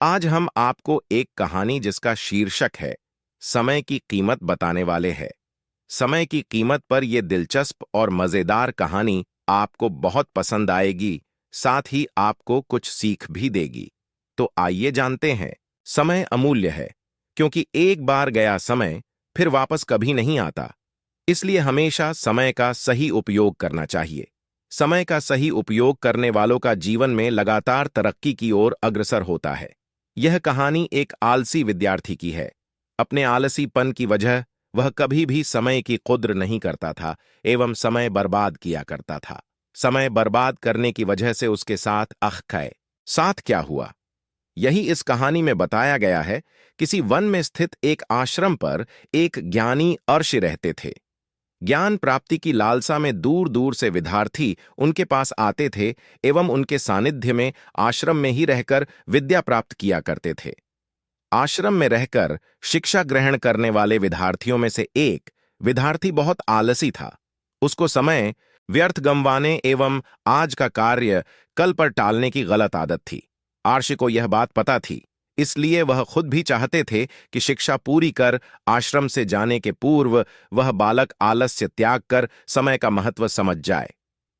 आज हम आपको एक कहानी जिसका शीर्षक है समय की कीमत बताने वाले हैं। समय की कीमत पर यह दिलचस्प और मजेदार कहानी आपको बहुत पसंद आएगी, साथ ही आपको कुछ सीख भी देगी। तो आइए जानते हैं। समय अमूल्य है, क्योंकि एक बार गया समय फिर वापस कभी नहीं आता। इसलिए हमेशा समय का सही उपयोग करना चाहिए। समय का सही उपयोग करने वालों का जीवन में लगातार तरक्की की ओर अग्रसर होता है। यह कहानी एक आलसी विद्यार्थी की है। अपने आलसीपन की वजह वह कभी भी समय की कद्र नहीं करता था एवं समय बर्बाद किया करता था। समय बर्बाद करने की वजह से उसके साथ अखखय साथ क्या हुआ, यही इस कहानी में बताया गया है। किसी वन में स्थित एक आश्रम पर एक ज्ञानी अर्षि रहते थे। ज्ञान प्राप्ति की लालसा में दूर दूर से विद्यार्थी उनके पास आते थे एवं उनके सानिध्य में आश्रम में ही रहकर विद्या प्राप्त किया करते थे। आश्रम में रहकर शिक्षा ग्रहण करने वाले विद्यार्थियों में से एक विद्यार्थी बहुत आलसी था। उसको समय व्यर्थ गंवाने एवं आज का कार्य कल पर टालने की गलत आदत थी। आर्षि को यह बात पता थी, इसलिए वह खुद भी चाहते थे कि शिक्षा पूरी कर आश्रम से जाने के पूर्व वह बालक आलस्य त्याग कर समय का महत्व समझ जाए।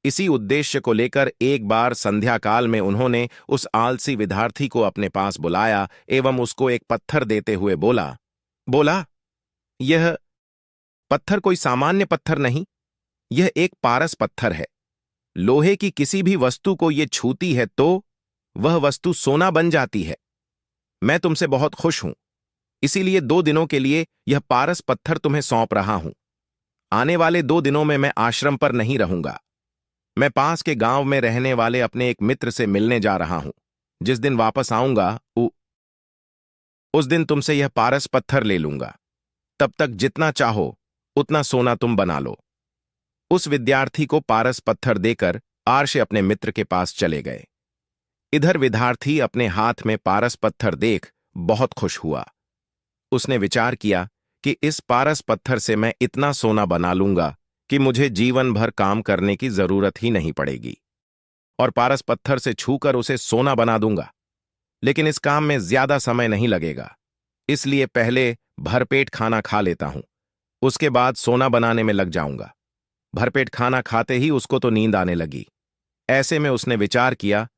इसी उद्देश्य को लेकर एक बार संध्या काल में उन्होंने उस आलसी विद्यार्थी को अपने पास बुलाया एवं उसको एक पत्थर देते हुए बोला बोला यह पत्थर कोई सामान्य पत्थर नहीं, यह एक पारस पत्थर है। लोहे की किसी भी वस्तु को यह छूती है तो वह वस्तु सोना बन जाती है। मैं तुमसे बहुत खुश हूं, इसीलिए 2 दिनों के लिए यह पारस पत्थर तुम्हें सौंप रहा हूं। आने वाले 2 दिनों में मैं आश्रम पर नहीं रहूंगा। मैं पास के गांव में रहने वाले अपने एक मित्र से मिलने जा रहा हूं। जिस दिन वापस आऊंगा उस दिन तुमसे यह पारस पत्थर ले लूंगा। तब तक जितना चाहो उतना सोना तुम बना लो। उस विद्यार्थी को पारस पत्थर देकर आर्ष अपने मित्र के पास चले गए। इधर विद्यार्थी अपने हाथ में पारस पत्थर देख बहुत खुश हुआ। उसने विचार किया कि इस पारस पत्थर से मैं इतना सोना बना लूंगा कि मुझे जीवन भर काम करने की जरूरत ही नहीं पड़ेगी, और पारस पत्थर से छूकर उसे सोना बना दूंगा। लेकिन इस काम में ज्यादा समय नहीं लगेगा, इसलिए पहले भरपेट खाना खा लेता हूं, उसके बाद सोना बनाने में लग जाऊंगा। भरपेट खाना खाते ही उसको तो नींद आने लगी। ऐसे में उसने विचार किया,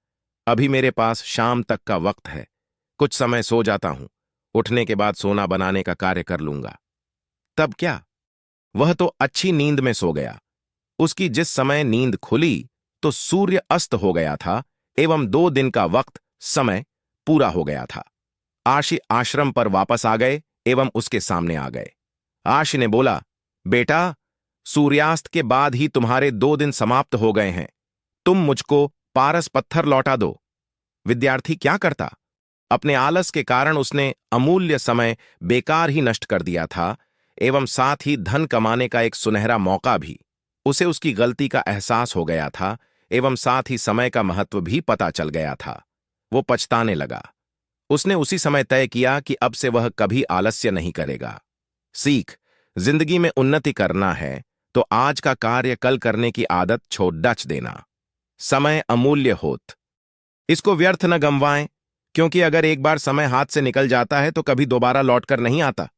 अभी मेरे पास शाम तक का वक्त है, कुछ समय सो जाता हूं, उठने के बाद सोना बनाने का कार्य कर लूंगा। तब क्या, वह तो अच्छी नींद में सो गया। उसकी जिस समय नींद खुली तो सूर्य अस्त हो गया था एवं 2 दिन का वक्त समय पूरा हो गया था। आशी आश्रम पर वापस आ गए एवं उसके सामने आ गए। आशी ने बोला, बेटा, सूर्यास्त के बाद ही तुम्हारे 2 दिन समाप्त हो गए हैं, तुम मुझको पारस पत्थर लौटा दो। विद्यार्थी क्या करता? अपने आलस के कारण उसने अमूल्य समय बेकार ही नष्ट कर दिया था एवं साथ ही धन कमाने का एक सुनहरा मौका भी। उसे उसकी गलती का एहसास हो गया था एवं साथ ही समय का महत्व भी पता चल गया था। वो पछताने लगा। उसने उसी समय तय किया कि अब से वह कभी आलस्य नहीं करेगा। सीख, जिंदगी में उन्नति करना है तो आज का कार्य कल करने की आदत छोड़ देना। समय अमूल्य होत, इसको व्यर्थ न गंवाएं, क्योंकि अगर एक बार समय हाथ से निकल जाता है तो कभी दोबारा लौटकर नहीं आता।